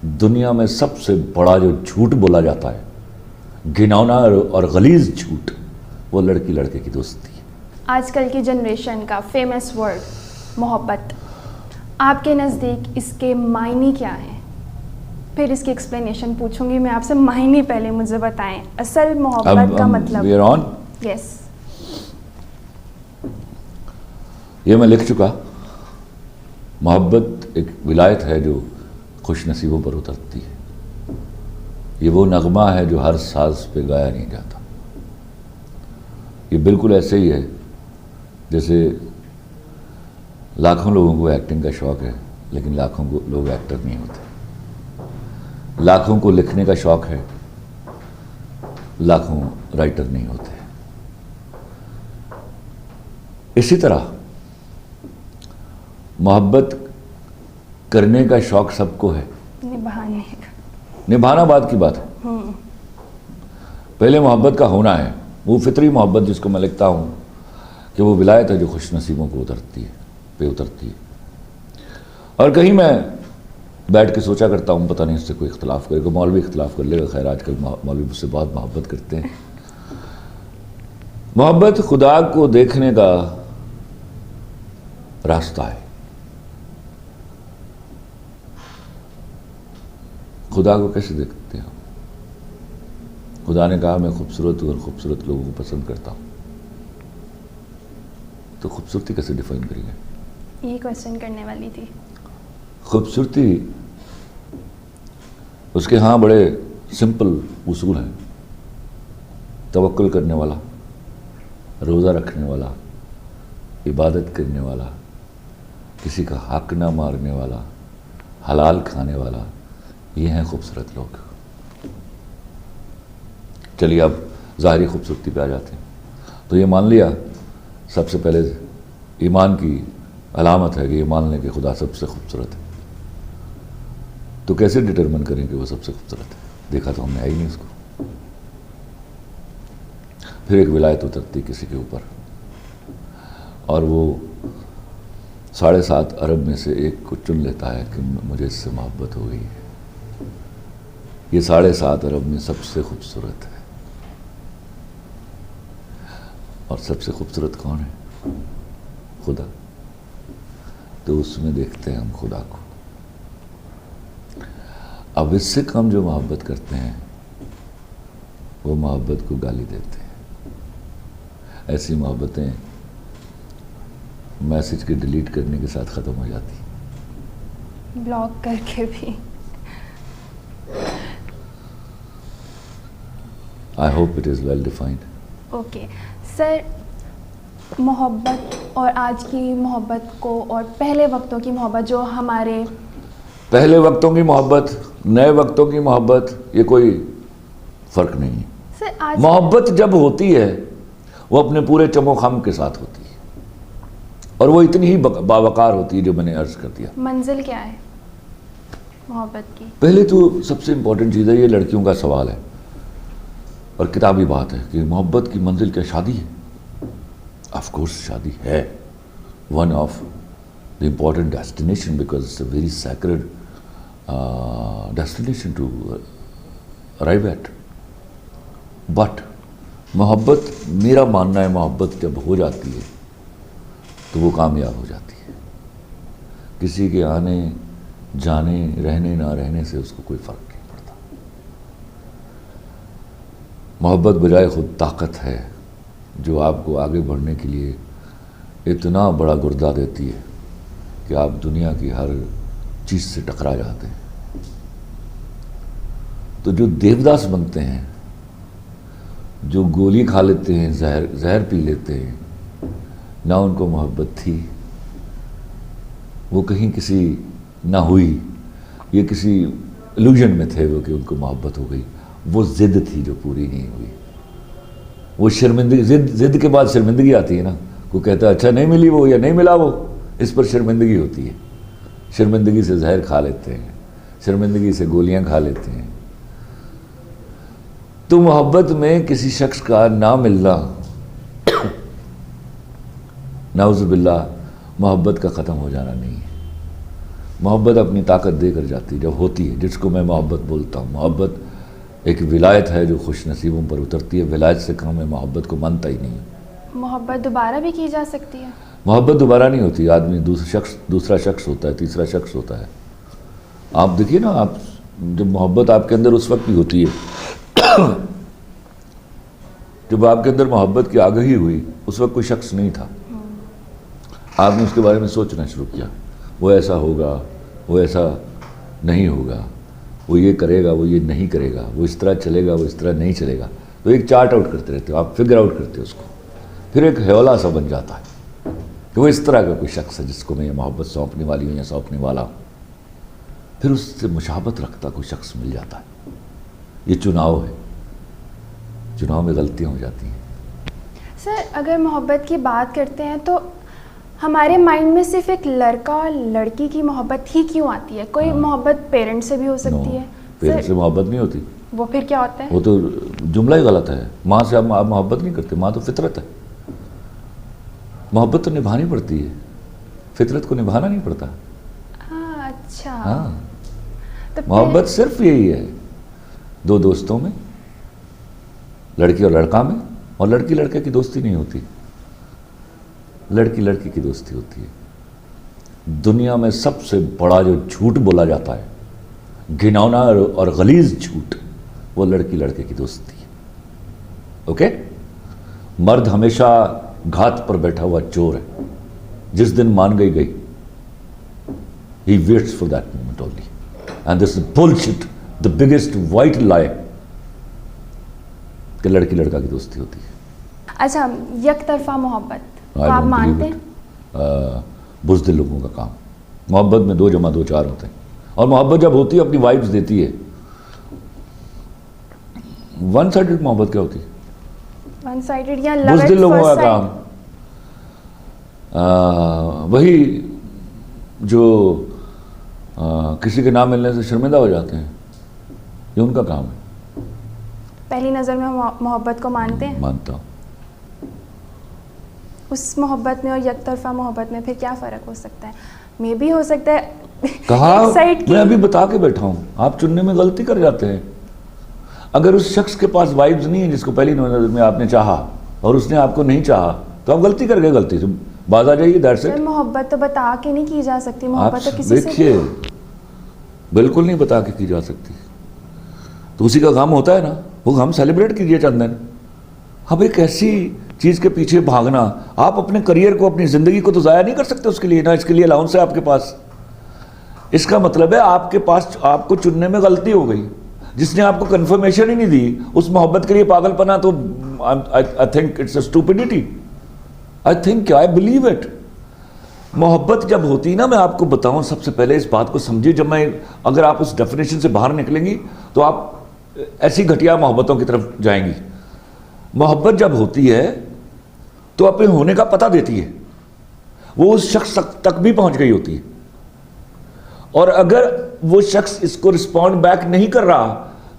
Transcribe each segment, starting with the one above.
दुनिया में सबसे बड़ा जो झूठ बोला जाता है, घिनौना और गलीज झूठ, वो लड़की लड़के की दोस्ती है। आजकल की जनरेशन का फेमस वर्ड मोहब्बत, आपके नज़दीक इसके मायने क्या हैं? फिर इसकी एक्सप्लेनेशन पूछूंगी मैं आपसे। मायने पहले मुझे बताएं, असल मोहब्बत का मतलब। We are on. यस। ये मैं लिख चुका। मोहब्बत एक विलायत है जो खुश नसीबों पर उतरती है। ये वो नगमा है जो हर साज पे गाया नहीं जाता। ये बिल्कुल ऐसे ही है जैसे लाखों लोगों को एक्टिंग का शौक़ है, लेकिन लाखों को लोग एक्टर नहीं होते। लाखों को लिखने का शौक़ है, लाखों राइटर नहीं होते। इसी तरह मोहब्बत करने का शौक़ सबको है, निभाना बात की बात है। पहले मोहब्बत का होना है, वो फितरी मोहब्बत जिसको मैं लिखता हूँ कि वो विलायत है जो खुश नसीबों को उतरती है। और कहीं मैं बैठ के सोचा करता हूँ, पता नहीं इससे कोई इख्तलाफ करेगा, मौलवी इख्तलाफ कर लेगा। खैर, आजकल मौलवी मुझसे बहुत मोहब्बत करते हैं। मोहब्बत खुदा को देखने का रास्ता है। खुदा को कैसे देखते हैं? खुदा ने कहा, मैं खूबसूरत हूँ और खूबसूरत लोगों को पसंद करता हूँ। तो खूबसूरती कैसे डिफाइन करेंगे? यही क्वेश्चन करने वाली थी। खूबसूरती, उसके हाँ बड़े सिंपल उसूल हैं। तवक्कुल करने वाला, रोज़ा रखने वाला, इबादत करने वाला, किसी का हक ना मारने वाला, हलाल खाने वाला, ये हैं खूबसूरत लोग। चलिए अब ज़ाहिरी खूबसूरती पे आ जाते हैं। तो ये मान लिया सबसे पहले ईमान की अलामत है कि ये मान लें कि खुदा सबसे खूबसूरत है। तो कैसे डिटरमिन करें कि वो सबसे खूबसूरत है? देखा तो हमने है ही नहीं उसको। फिर एक विलायत उतरती किसी के ऊपर, और वो 7.5 अरब में से एक को चुन लेता है कि मुझे इससे मोहब्बत हो गई है। ये 7.5 अरब में सबसे खूबसूरत है। और सबसे खूबसूरत कौन है? खुदा। तो उसमें देखते हैं हम खुदा को। अब इससे कम जो मोहब्बत करते हैं वो मोहब्बत को गाली देते हैं। ऐसी मोहब्बतें मैसेज के डिलीट करने के साथ ख़त्म हो जाती, ब्लॉक करके भी। I hope it is well defined. Okay sir, मोहब्बत और आज की मोहब्बत को और पहले वक्तों की मोहब्बत, जो हमारे पहले वक्तों की मोहब्बत, नए वक्तों की मोहब्बत, ये कोई फ़र्क नहीं है। सर आज मोहब्बत जब होती है वो अपने पूरे चमोखम के साथ होती है, और वो इतनी ही बावकार होती है जो मैंने अर्ज़ कर दिया। मंजिल क्या है मोहब्बत की? पहले तो सबसे इम्पोर्टेंट चीज़ है, ये लड़कियों का सवाल है और किताबी बात है कि मोहब्बत की मंजिल क्या शादी है? ऑफ कोर्स शादी है, one of the important destination, because it's a very sacred destination to arrive at. But मोहब्बत, मेरा मानना है, मोहब्बत जब हो जाती है तो वो कामयाब हो जाती है। किसी के आने जाने, रहने ना रहने से उसको कोई फ़र्क नहीं पड़ता। मोहब्बत बजाय खुद ताकत है जो आपको आगे बढ़ने के लिए इतना बड़ा गुर्दा देती है कि आप दुनिया की हर चीज़ से टकरा जाते हैं। तो जो देवदास बनते हैं, जो गोली खा लेते हैं, जहर पी लेते हैं, ना उनको मोहब्बत थी, वो कहीं किसी ना हुई, ये किसी इल्यूजन में थे वो कि उनको मोहब्बत हो गई। वो ज़िद थी जो पूरी नहीं हुई। वो शर्मिंदगी, ज़िद के बाद शर्मिंदगी आती है ना। कोई कहता है अच्छा नहीं मिली वो या नहीं मिला वो, इस पर शर्मिंदगी होती है। शर्मिंदगी से जहर खा लेते हैं, शर्मिंदगी से गोलियां खा लेते हैं। तो मोहब्बत में किसी शख्स का ना मिलना, नाउज़ुबिल्लाह, मोहब्बत का ख़त्म हो जाना नहीं है। मोहब्बत अपनी ताकत देकर जाती है जब होती है, जिसको मैं मोहब्बत बोलता हूँ। मोहब्बत एक विलायत है जो खुश नसीबों पर उतरती है। विलायत से कम मैं मोहब्बत को मानता ही नहीं। मोहब्बत दोबारा भी की जा सकती है? मोहब्बत दोबारा नहीं होती। आदमी दूसरा शख्स होता है, तीसरा शख्स होता है। आप देखिए ना, आप जब मोहब्बत आपके अंदर उस वक्त ही होती है जब आपके अंदर मोहब्बत की आगाही हुई, उस वक्त कोई शख्स नहीं था। आपने उसके बारे में सोचना शुरू किया, वो ऐसा होगा, वो ऐसा नहीं होगा, वो ये करेगा, वो ये नहीं करेगा, वो इस तरह चलेगा, वो इस तरह नहीं चलेगा। तो एक चार्ट आउट करते रहते हो, आप फिगर आउट करते हो उसको। फिर एक हौला सा बन जाता है कि वो इस तरह का कोई शख्स है जिसको मैं ये मोहब्बत सौंपने वाली हूँ या सौंपने वाला हूँ। फिर उससे मुशाबत रखता कोई शख्स मिल जाता है। ये चुनाव है, चुनाव में गलतियाँ हो जाती हैं। सर, अगर मोहब्बत की बात करते हैं तो हमारे माइंड में सिर्फ एक लड़का और लड़की की मोहब्बत ही क्यों आती है? कोई मोहब्बत पेरेंट्स से भी हो सकती है? पेरेंट्स से मोहब्बत नहीं होती। वो फिर क्या होता है? वो तो जुमला ही गलत है। माँ से आप मोहब्बत नहीं करते, माँ तो फितरत है। मोहब्बत तो निभानी पड़ती है, फितरत को निभाना नहीं पड़ता। अच्छा। हाँ, तो मोहब्बत सिर्फ यही है, दो दोस्तों में, लड़की और लड़का में। और लड़की लड़के की दोस्ती नहीं होती, लड़की लड़की की दोस्ती होती है। दुनिया में सबसे बड़ा जो झूठ बोला जाता है, घिनौना और गलीज झूठ, वो लड़की लड़के की दोस्ती है। ओके? मर्द हमेशा घात पर बैठा हुआ चोर है। जिस दिन मान गई गई। He waits for that moment only, and this is bullshit, the biggest white lie कि लड़की लड़का की दोस्ती होती है। अच्छा, यकतरफा मोहब्बत तो आप मानते हैं? बुज़दिल लोगों का काम। मोहब्बत में 2 + 2 4 होते हैं, और मोहब्बत जब होती है अपनी वाइब्स देती है। वन साइडेड मोहब्बत क्या होती है? वन साइडेड या लव एट बुज़दिल लोगों का फर्स्ट काम वही जो किसी के नाम मिलने से शर्मिंदा हो जाते हैं, ये उनका काम है। पहली नज़र में मोहब्बत को मानते हैं? मानता हूँ। उस मोहब्बत में और यकतरफा मोहब्बत में फिर क्या फ़र्क हो सकता है? मे भी हो सकता है कहा, एक साइड मैं अभी बता के बैठा हूँ, आप चुनने में गलती कर जाते हैं। अगर उस शख्स के पास वाइब्स नहीं है जिसको पहली नज़र में आपने चाहा और उसने आपको नहीं चाहा, तो आप गलती कर गए। गलती से बाज आ जाइए, दैट्स इट। मोहब्बत तो बता के नहीं की जा सकती, मोहब्बत तो किसी से देखिए, बिल्कुल नहीं बता के की जा सकती। तो उसी का गम होता है ना, वो गम सेलिब्रेट कीजिए चंदन। अब एक ऐसी चीज़ के पीछे भागना, आप अपने करियर को, अपनी ज़िंदगी को तो ज़ाया नहीं कर सकते उसके लिए ना, इसके लिए अलाउंस है आपके पास। इसका मतलब है आपके पास, आपको चुनने में गलती हो गई। जिसने आपको कंफर्मेशन ही नहीं दी उस मोहब्बत के लिए पागलपना, तो I think it's a stupidity. I believe it. मोहब्बत जब होती है ना, मैं आपको बताऊं, सबसे पहले इस बात को समझिए। जब मैं, अगर आप उस डेफिनेशन से बाहर निकलेंगी तो आप ऐसी घटिया मोहब्बतों की तरफ जाएंगी। मोहब्बत जब होती है तो अपने होने का पता देती है, वो उस शख्स तक भी पहुंच गई होती है। और अगर वो शख्स इसको रिस्पॉन्ड बैक नहीं कर रहा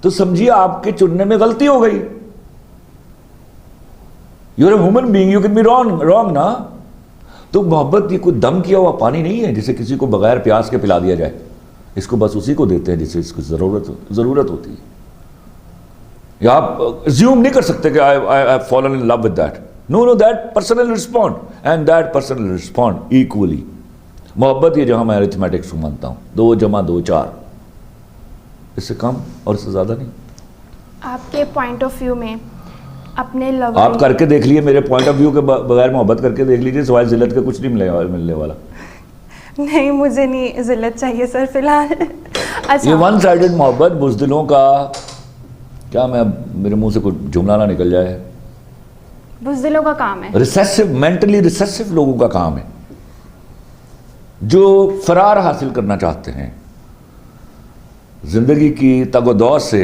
तो समझिए आपके चुनने में गलती हो गई। You are a human being, you can be wrong ना। तो मोहब्बत ये कोई दम किया हुआ पानी नहीं है जिसे किसी को बगैर प्यास के पिला दिया जाए। इसको बस उसी को देते हैं जिसे इसकी जरूरत होती है। या आप अज्यूम नहीं कर सकते कि I fallen in love with that. No, that person will respond and that person will respond equally. मोहब्बत ये जहां मैं अरिथमेटिक्स को मानता हूं, 2 + 2 4, इससे कम और इससे ज्यादा नहीं। आपके पॉइंट ऑफ व्यू में अपने लव, आप करके देख लिए, मेरे पॉइंट ऑफ व्यू के बगैर मोहब्बत करके देख लीजिए, सवाल जिल्लत के कुछ नहीं मिलने वाला। नहीं, मुझे नहीं जिल्लत चाहिए सर फिलहाल। अच्छा, ये वन साइडेड मोहब्बत, बुज़दिलों का, क्या मैं, मेरे मुंह से कुछ जुमला ना निकल जाए, बुज़दिलों का काम है। रिसेसिव, मेंटली रिसेसिव लोगों का काम है, जो फरार हासिल करना चाहते हैं जिंदगी की तगोदौर से,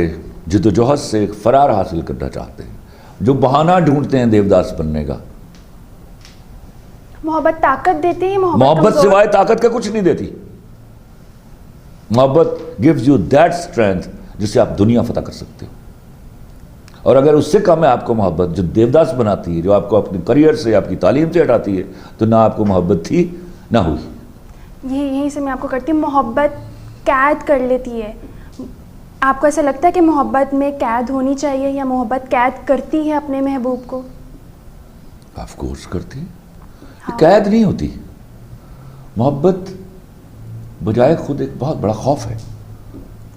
जिद्दोजहद से फरार हासिल करना चाहते हैं, जो बहाना ढूंढते हैं देवदास बनने का। मोहब्बत ताकत देती है? मोहब्बत सिवाय ताकत का कुछ नहीं देती। मोहब्बत गिव्स यू दैट स्ट्रेंथ जिससे आप दुनिया फतह कर सकते हो। और अगर उससे कम है आपको मोहब्बत, जो देवदास बनाती है, जो आपको अपने करियर से, आपकी तालीम से हटाती है, तो ना आपको मोहब्बत थी ना हुई। यहीं से मैं आपको करती हूँ, मोहब्बत कैद कर लेती है। आपको ऐसा लगता है कि मोहब्बत में कैद होनी चाहिए या मोहब्बत कैद करती है अपने महबूब को? ऑफ कोर्स करती है। ये कैद नहीं होती। मोहब्बत बजाय खुद एक बहुत बड़ा खौफ है।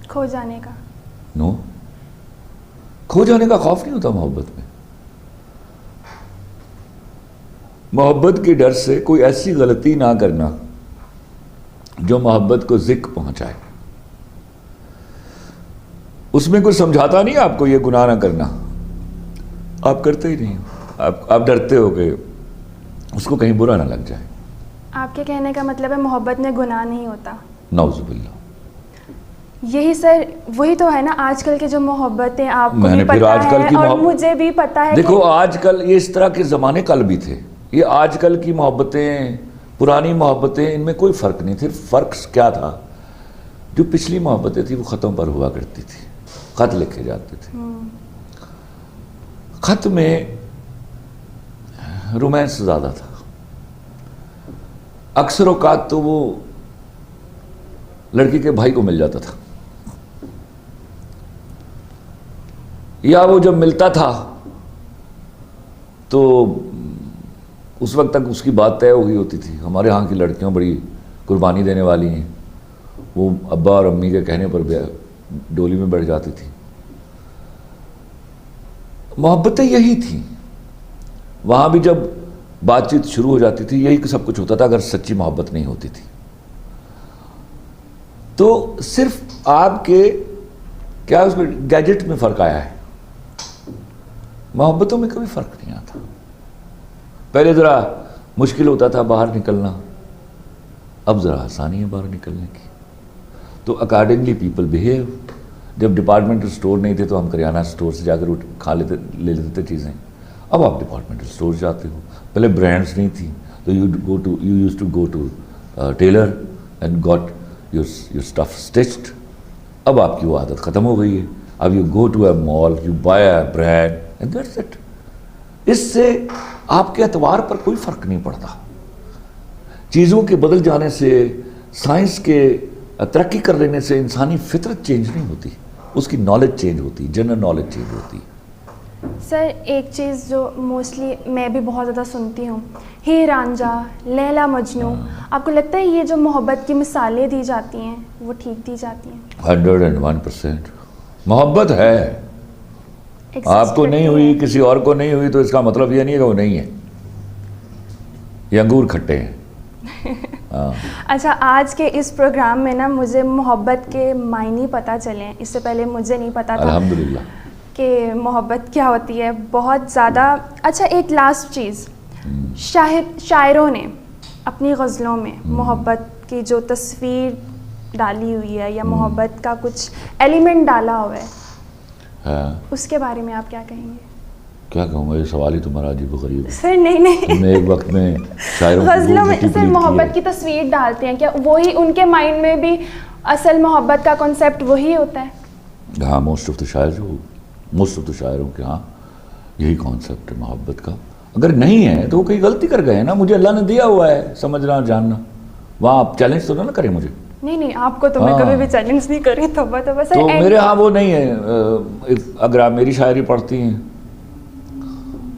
खो जाने का? नो, खो जाने का खौफ नहीं होता मोहब्बत में। मोहब्बत के डर से कोई ऐसी गलती ना करना जो मोहब्बत को ज़िक पहुंचाए। उसमें कुछ समझाता नहीं आपको ये गुनाह ना करना, आप करते ही नहीं हो। आप डरते हो कि उसको कहीं बुरा ना लग जाए। आपके कहने का मतलब है मोहब्बत में गुनाह नहीं होता? नाउज़ुबिल्लाह। यही सर वही तो है ना, आजकल के जो मोहब्बतें आपको भी मैंने फिर पता आजकल है की और मुझे भी पता है। देखो आजकल ये इस तरह के ज़माने कल भी थे। ये आजकल की मोहब्बतें, पुरानी मोहब्बतें, इनमें कोई फ़र्क नहीं। सिर्फ फ़र्क क्या था, जो पिछली मोहब्बतें थी वो ख़तों पर हुआ करती थी, ख़त लिखे जाते थे। ख़त में रोमांस ज़्यादा था। अक्सर औकात तो वो लड़की के भाई को मिल जाता था, या वो जब मिलता था तो उस वक्त तक उसकी बात तय हो गई होती थी। हमारे यहाँ की लड़कियां बड़ी कुर्बानी देने वाली हैं, वो अब्बा और अम्मी के कहने पर डोली में बैठ जाती थी। मोहब्बतें यही थी। वहाँ भी जब बातचीत शुरू हो जाती थी यही सब कुछ होता था, अगर सच्ची मोहब्बत नहीं होती थी। तो सिर्फ आपके क्या उसमें गैजेट में फ़र्क आया है, मोहब्बतों में कभी फ़र्क नहीं आता। पहले ज़रा मुश्किल होता था बाहर निकलना, अब ज़रा आसानी है बाहर निकलने की। तो अकॉर्डिंगली पीपल बिहेव। जब डिपार्टमेंटल स्टोर नहीं थे तो हम करियाना स्टोर से जाकर ले लेते थे चीज़ें। अब आप डिपार्टमेंटल स्टोर जाते हो। पहले ब्रांड्स नहीं थी तो you used to go to tailor and got your stuff stitched. अब आपकी वो आदत ख़त्म हो गई है। अब you go to a mall, you buy a brand and that's it. इससे आपके एतबार पर कोई फ़र्क नहीं पड़ता। चीज़ों के बदल जाने से, साइंस के तरक्की कर लेने से इंसानी फितरत चेंज नहीं होती, उसकी नॉलेज चेंज होती, जनरल नॉलेज चेंज होती। सर एक चीज़ जो मोस्टली मैं भी बहुत ज़्यादा सुनती हूँ, हीर रांझा, लैला मजनू, आपको लगता है ये जो मोहब्बत की मिसालें दी जाती हैं वो ठीक दी जाती हैं? 101%। मोहब्बत है, Exist आपको नहीं करती हुई, है। किसी और को नहीं हुई तो इसका मतलब ये नहीं है कि वो नहीं है। ये अंगूर खट्टे हैं। हाँ। अच्छा, आज के इस प्रोग्राम में ना मुझे मोहब्बत के मायने पता चले हैं। इससे पहले मुझे नहीं पता था अल्हम्दुलिल्लाह कि मोहब्बत क्या होती है, बहुत ज़्यादा। अच्छा, एक लास्ट चीज़, शायरों ने अपनी गज़लों में मोहब्बत की जो तस्वीर डाली हुई है या मोहब्बत का कुछ एलिमेंट डाला हुआ है, हाँ। उसके बारे में आप क्या कहेंगे? क्या कहूँगा, ये सवाल ही तुम्हारा अजीब गरीब है। सर नहीं तुमने एक वक्त में शायरों गज़लों में सर मोहब्बत की तस्वीर डालते हैं, क्या वही उनके माइंड में भी असल मोहब्बत का कॉन्सेप्ट वही होता है? हाँ, मोस्ट ऑफ द शायरों के यहाँ यही कॉन्सेप्ट है मोहब्बत का। अगर नहीं है तो वो कहीं गलती कर गए हैं ना। मुझे अल्लाह ने दिया हुआ है समझना जानना, वहाँ आप चैलेंज तो ना करें मुझे। नहीं, आपको तो मैं कभी भी चैलेंज नहीं करी। तो बस तो मेरे यहाँ वो नहीं है। अगर आप मेरी शायरी पढ़ती हैं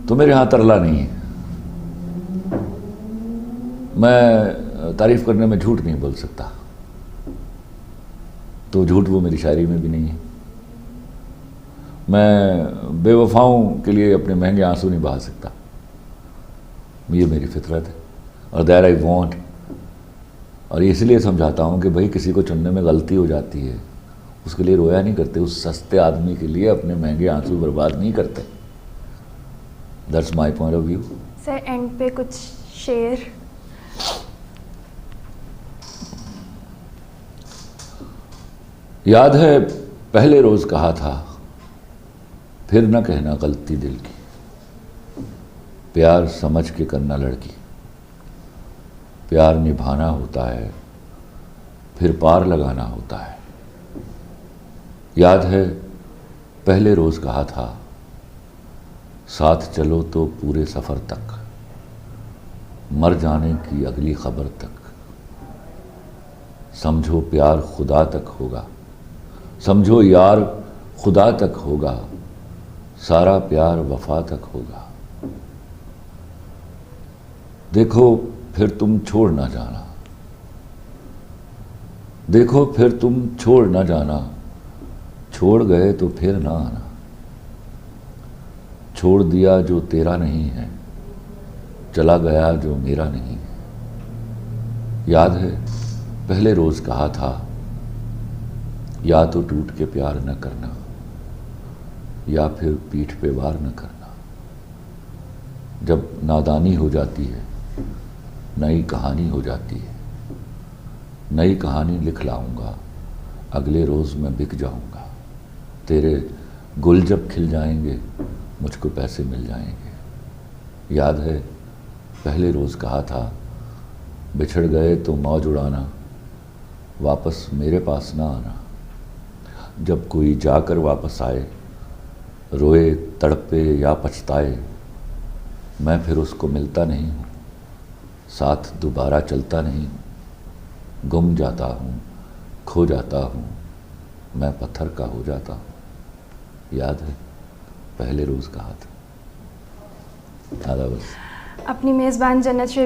तो मेरे यहाँ तरला नहीं है। मैं तारीफ़ करने में झूठ नहीं बोल सकता, तो झूठ वो मेरी शायरी में भी नहीं है। मैं बेवफाओं के लिए अपने महंगे आंसू नहीं बहा सकता, ये मेरी फितरत है और दैट आई वांट। और इसलिए समझाता हूँ कि भाई किसी को चुनने में गलती हो जाती है, उसके लिए रोया नहीं करते। उस सस्ते आदमी के लिए अपने महंगे आंसू बर्बाद नहीं करते। That's my point of view. Sir and पे कुछ शेर। याद है पहले रोज़ कहा था, फिर न कहना गलती दिल की, प्यार समझ के करना लड़की, प्यार निभाना होता है फिर पार लगाना होता है। याद है पहले रोज़ कहा था, साथ चलो तो पूरे सफ़र तक, मर जाने की अगली खबर तक। समझो प्यार खुदा तक होगा, समझो यार खुदा तक होगा, सारा प्यार वफा तक होगा। देखो फिर तुम छोड़ ना जाना, देखो फिर तुम छोड़ ना जाना, छोड़ गए तो फिर ना आना। छोड़ दिया जो तेरा नहीं है, चला गया जो मेरा नहीं है। याद है पहले रोज कहा था, या तो टूट के प्यार न करना, या फिर पीठ पे वार न करना। जब नादानी हो जाती है, नई कहानी हो जाती है। नई कहानी लिख लाऊंगा, अगले रोज मैं बिक जाऊंगा। तेरे गुल जब खिल जाएंगे, मुझको पैसे मिल जाएंगे। याद है पहले रोज कहा था, बिछड़ गए तो मौज उड़ाना, वापस मेरे पास ना आना। जब कोई जाकर वापस आए, रोए तड़पे या पछताए, मैं फिर उसको मिलता नहीं हूँ, साथ दोबारा चलता नहीं हूँ। गुम जाता हूँ, खो जाता हूँ, मैं पत्थर का हो जाता हूँ। याद है पहले रोज कहा था। आदा बस। अपनी मेज़बान जन्नत शरीफ